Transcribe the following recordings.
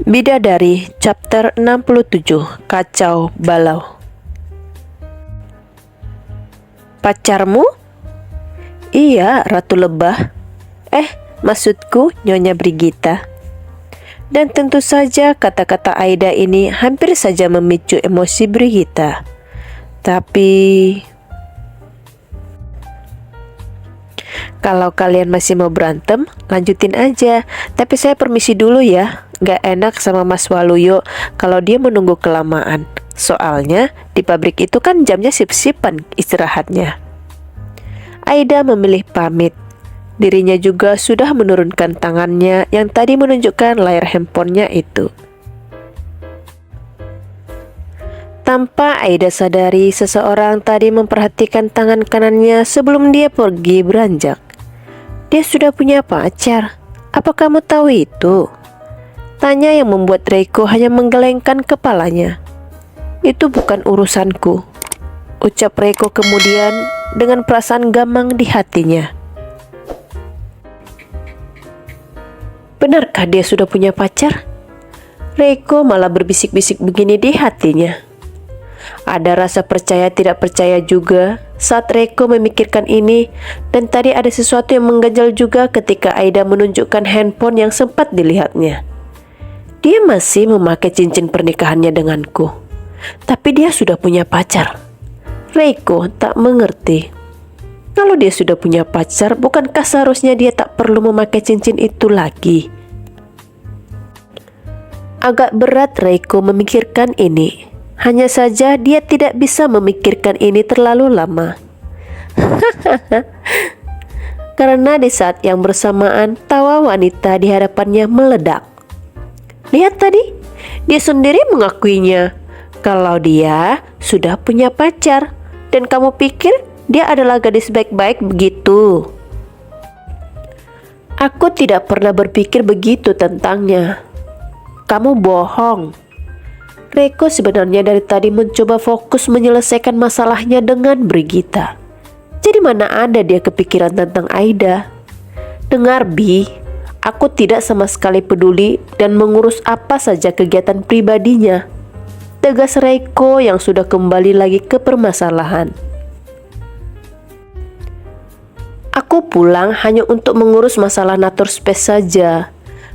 Bidadari, chapter 67, Kacau Balau. Pacarmu? Iya, Ratu Lebah. Maksudku Nyonya Brigita. Dan tentu saja kata-kata Aida ini hampir saja memicu emosi Brigita. Tapi kalau kalian masih mau berantem, lanjutin aja. Tapi saya permisi dulu ya. Gak enak sama Mas Waluyo kalau dia menunggu kelamaan. Soalnya di pabrik itu kan jamnya sip-sipan istirahatnya. Aida memilih pamit. Dirinya juga sudah menurunkan tangannya yang tadi menunjukkan layar handphonenya itu. Tanpa Aida sadari, seseorang tadi memperhatikan tangan kanannya sebelum dia pergi beranjak. Dia sudah punya pacar. Apa kamu tahu itu? Tanya yang membuat Reiko hanya menggelengkan kepalanya. Itu bukan urusanku, ucap Reiko kemudian dengan perasaan gamang di hatinya. Benarkah dia sudah punya pacar? Reiko malah berbisik-bisik begini di hatinya. Ada rasa percaya tidak percaya juga saat Reiko memikirkan ini, dan tadi ada sesuatu yang mengganjal juga ketika Aida menunjukkan handphone yang sempat dilihatnya. Dia masih memakai cincin pernikahannya denganku, tapi dia sudah punya pacar. Reiko tak mengerti. Kalau dia sudah punya pacar, bukankah seharusnya dia tak perlu memakai cincin itu lagi? Agak berat Reiko memikirkan ini. Hanya saja dia tidak bisa memikirkan ini terlalu lama. Karena di saat yang bersamaan, tawa wanita di hadapannya meledak. Lihat tadi, dia sendiri mengakuinya kalau dia sudah punya pacar. Dan kamu pikir dia adalah gadis baik-baik begitu? Aku tidak pernah berpikir begitu tentangnya. Kamu bohong. Reiko sebenarnya dari tadi mencoba fokus menyelesaikan masalahnya dengan Brigita. Jadi mana ada dia kepikiran tentang Aida? Dengar Bi, aku tidak sama sekali peduli dan mengurus apa saja kegiatan pribadinya, tegas Reiko yang sudah kembali lagi ke permasalahan. Aku pulang hanya untuk mengurus masalah Natur Space saja.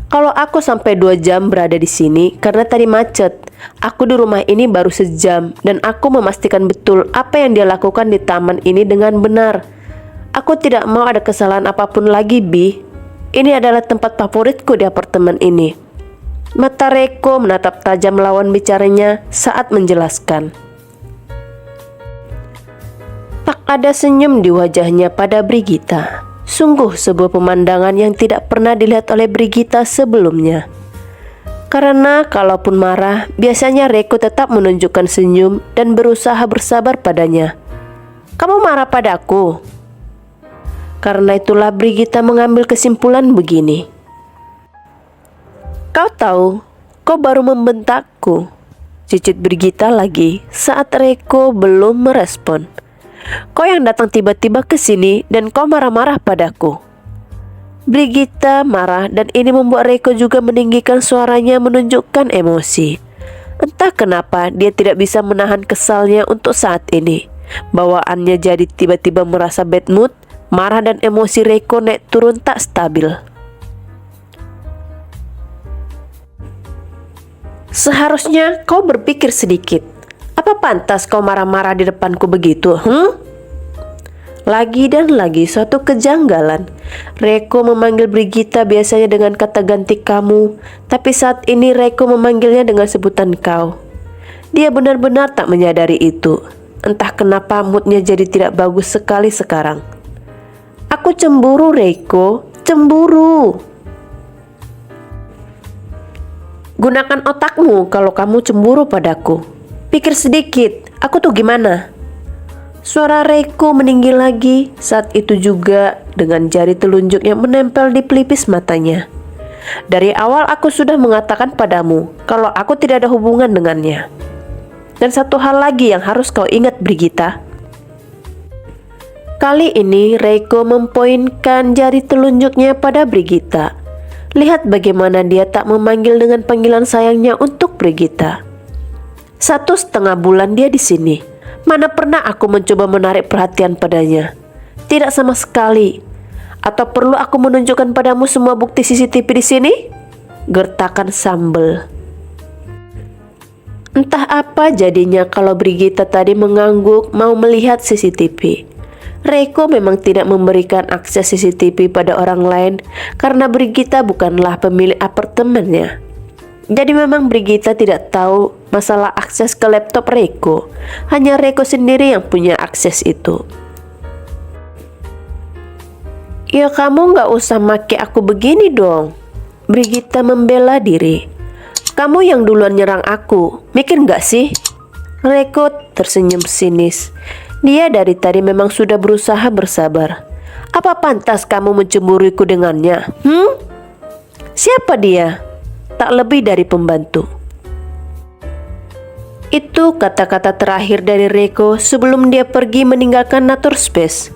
Kalau aku sampai 2 jam berada di sini karena tadi macet, aku di rumah ini baru sejam dan aku memastikan betul apa yang dia lakukan di taman ini dengan benar. Aku tidak mau ada kesalahan apapun lagi, Bi. Ini adalah tempat favoritku di apartemen ini. Mata Reiko menatap tajam lawan bicaranya saat menjelaskan. Tak ada senyum di wajahnya pada Brigita. Sungguh sebuah pemandangan yang tidak pernah dilihat oleh Brigita sebelumnya. Karena kalaupun marah, biasanya Reiko tetap menunjukkan senyum dan berusaha bersabar padanya. Kamu marah padaku? Karena itulah Brigita mengambil kesimpulan begini. Kau tahu, kau baru membentakku, cicit Brigita lagi saat Reiko belum merespon. Kau yang datang tiba-tiba ke sini dan kau marah-marah padaku. Brigita marah dan ini membuat Reiko juga meninggikan suaranya menunjukkan emosi. Entah kenapa dia tidak bisa menahan kesalnya untuk saat ini. Bawaannya jadi tiba-tiba merasa bad mood, marah dan emosi Reiko naik turun tak stabil. Seharusnya kau berpikir sedikit. Apa pantas kau marah-marah di depanku begitu? Lagi dan lagi suatu kejanggalan. Reiko memanggil Brigita biasanya dengan kata ganti kamu, tapi saat ini Reiko memanggilnya dengan sebutan kau. Dia benar-benar tak menyadari itu. Entah kenapa moodnya jadi tidak bagus sekali sekarang. Aku cemburu Reiko, cemburu. Gunakan otakmu kalau kamu cemburu padaku. Pikir sedikit, aku tuh gimana? Suara Reiko meninggi lagi saat itu juga dengan jari telunjuk yang menempel di pelipis matanya. Dari awal aku sudah mengatakan padamu kalau aku tidak ada hubungan dengannya. Dan satu hal lagi yang harus kau ingat Brigita. Kali ini Reiko mempoinkan jari telunjuknya pada Brigita. Lihat bagaimana dia tak memanggil dengan panggilan sayangnya untuk Brigita. 1,5 bulan dia di sini. Mana pernah aku mencoba menarik perhatian padanya? Tidak sama sekali. Atau perlu aku menunjukkan padamu semua bukti CCTV di sini? Gertakan Sambel. Entah apa jadinya kalau Brigita tadi mengangguk mau melihat CCTV. Reiko memang tidak memberikan akses CCTV pada orang lain karena Brigita bukanlah pemilik apartemennya. Jadi memang Brigita tidak tahu masalah akses ke laptop Reiko. Hanya Reiko sendiri yang punya akses itu. Ya kamu gak usah make aku begini dong. Brigita membela diri. Kamu yang duluan nyerang aku, mikir gak sih? Reiko tersenyum sinis. Dia dari tadi memang sudah berusaha bersabar. Apa pantas kamu mencemburiku dengannya? Siapa dia? Tak lebih dari pembantu. Itu kata-kata terakhir dari Reiko sebelum dia pergi meninggalkan Natur Space,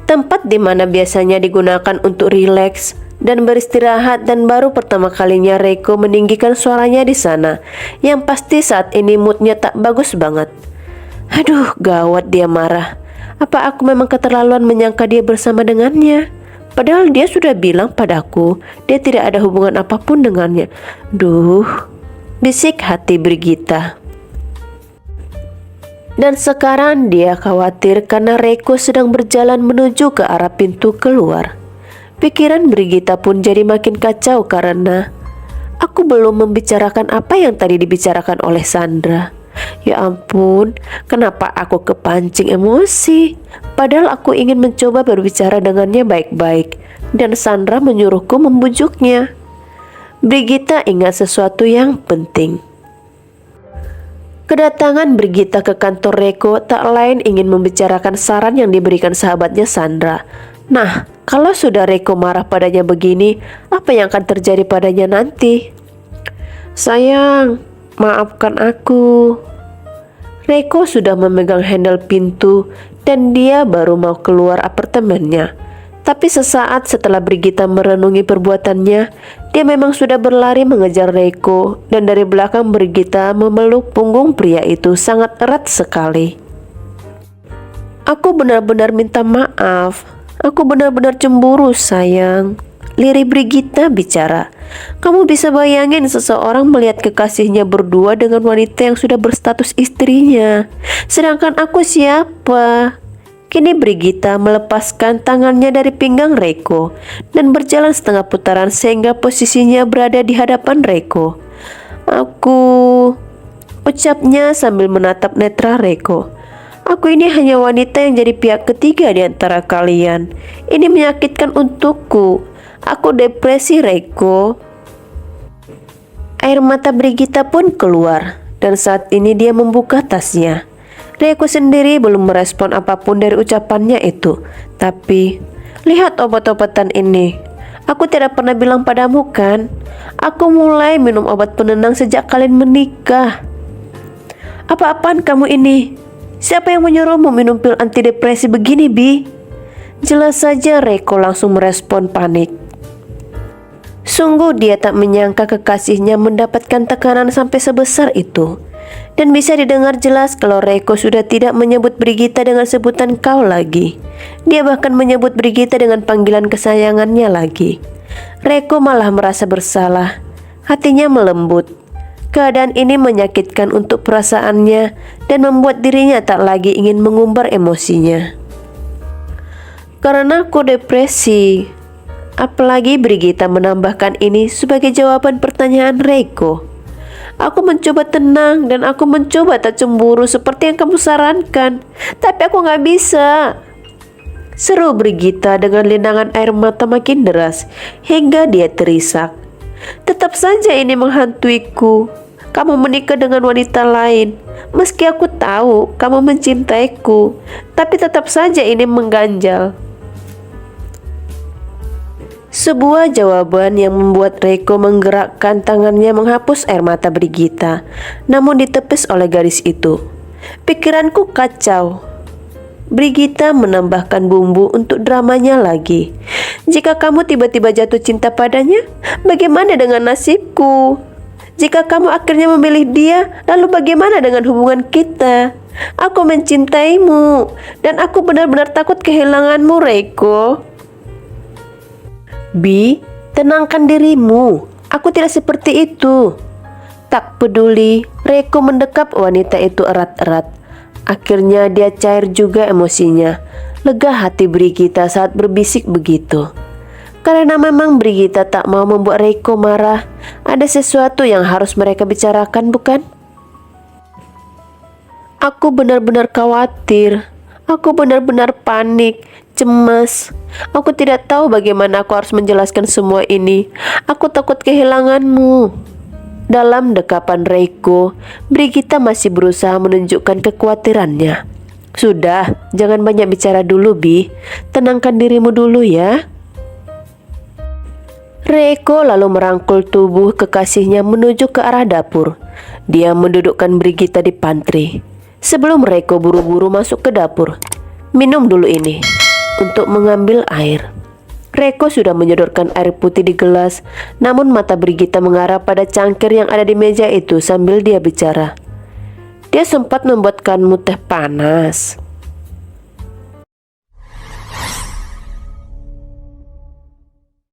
tempat di mana biasanya digunakan untuk rileks dan beristirahat, dan baru pertama kalinya Reiko meninggikan suaranya di sana, yang pasti saat ini moodnya tak bagus banget. Aduh, gawat, dia marah. Apa aku memang keterlaluan menyangka dia bersama dengannya? Padahal dia sudah bilang padaku dia tidak ada hubungan apapun dengannya. Duh, bisik hati Brigita. Dan sekarang dia khawatir karena Reiko sedang berjalan menuju ke arah pintu keluar. Pikiran Brigita pun jadi makin kacau karena aku belum membicarakan apa yang tadi dibicarakan oleh Sandra. Ya ampun, kenapa aku kepancing emosi? Padahal aku ingin mencoba berbicara dengannya baik-baik, dan Sandra menyuruhku membujuknya. Brigita ingat sesuatu yang penting. Kedatangan Brigita ke kantor Reiko tak lain ingin membicarakan saran yang diberikan sahabatnya Sandra. Nah, kalau sudah Reiko marah padanya begini, apa yang akan terjadi padanya nanti? Sayang, maafkan aku. Reiko sudah memegang handle pintu dan dia baru mau keluar apartemennya. Tapi sesaat setelah Brigita merenungi perbuatannya, dia memang sudah berlari mengejar Reiko, dan dari belakang Brigita memeluk punggung pria itu sangat erat sekali. Aku benar-benar minta maaf. Aku benar-benar cemburu, sayang. Lirih Brigita bicara. Kamu bisa bayangin seseorang melihat kekasihnya berdua dengan wanita yang sudah berstatus istrinya. Sedangkan aku siapa? Kini Brigita melepaskan tangannya dari pinggang Reiko dan berjalan setengah putaran sehingga posisinya berada di hadapan Reiko. Aku, ucapnya sambil menatap netra Reiko. Aku ini hanya wanita yang jadi pihak ketiga di antara kalian. Ini menyakitkan untukku. Aku depresi, Reiko. Air mata Brigita pun keluar, dan saat ini dia membuka tasnya. Reiko sendiri belum merespon apapun dari ucapannya itu. Tapi, lihat obat-obatan ini. Aku tidak pernah bilang padamu kan? Aku mulai minum obat penenang sejak kalian menikah. Apa-apaan kamu ini? Siapa yang menyuruhmu minum pil antidepresi begini, Bi? Jelas saja Reiko langsung merespon panik. Sungguh dia tak menyangka kekasihnya mendapatkan tekanan sampai sebesar itu. Dan bisa didengar jelas kalau Reiko sudah tidak menyebut Brigita dengan sebutan kau lagi. Dia bahkan menyebut Brigita dengan panggilan kesayangannya lagi. Reiko malah merasa bersalah. Hatinya melembut. Keadaan ini menyakitkan untuk perasaannya dan membuat dirinya tak lagi ingin mengumbar emosinya. Karena aku depresi. Apalagi Brigita menambahkan ini sebagai jawaban pertanyaan Reiko. Aku mencoba tenang dan aku mencoba tak cemburu seperti yang kamu sarankan. Tapi aku gak bisa. Seru Brigita dengan linangan air mata makin deras hingga dia terisak. Tetap saja ini menghantuiku. Kamu menikah dengan wanita lain. Meski aku tahu kamu mencintaiku, tapi tetap saja ini mengganjal. Sebuah jawaban yang membuat Reiko menggerakkan tangannya menghapus air mata Brigita, namun ditepis oleh garis itu. Pikiranku kacau. Brigita menambahkan bumbu untuk dramanya lagi. Jika kamu tiba-tiba jatuh cinta padanya, bagaimana dengan nasibku? Jika kamu akhirnya memilih dia, lalu bagaimana dengan hubungan kita? Aku mencintaimu, dan aku benar-benar takut kehilanganmu, Reiko. Bi, tenangkan dirimu. Aku tidak seperti itu. Tak peduli, Reiko mendekap wanita itu erat-erat. Akhirnya dia cair juga emosinya. Lega hati Brigita saat berbisik begitu. Karena memang Brigita tak mau membuat Reiko marah. Ada sesuatu yang harus mereka bicarakan, bukan? Aku benar-benar khawatir. Aku benar-benar panik, cemas. Aku tidak tahu bagaimana aku harus menjelaskan semua ini. Aku takut kehilanganmu. Dalam dekapan Reiko, Brigita masih berusaha menunjukkan kekhawatirannya. Sudah, jangan banyak bicara dulu, Bi. Tenangkan dirimu dulu ya. Reiko lalu merangkul tubuh kekasihnya menuju ke arah dapur. Dia mendudukkan Brigita di pantry. Sebelum Reiko buru-buru masuk ke dapur, minum dulu ini untuk mengambil air. Reiko sudah menyodorkan air putih di gelas, namun mata Brigita mengarah pada cangkir yang ada di meja itu sambil dia bicara. Dia sempat membuatkanmu teh panas.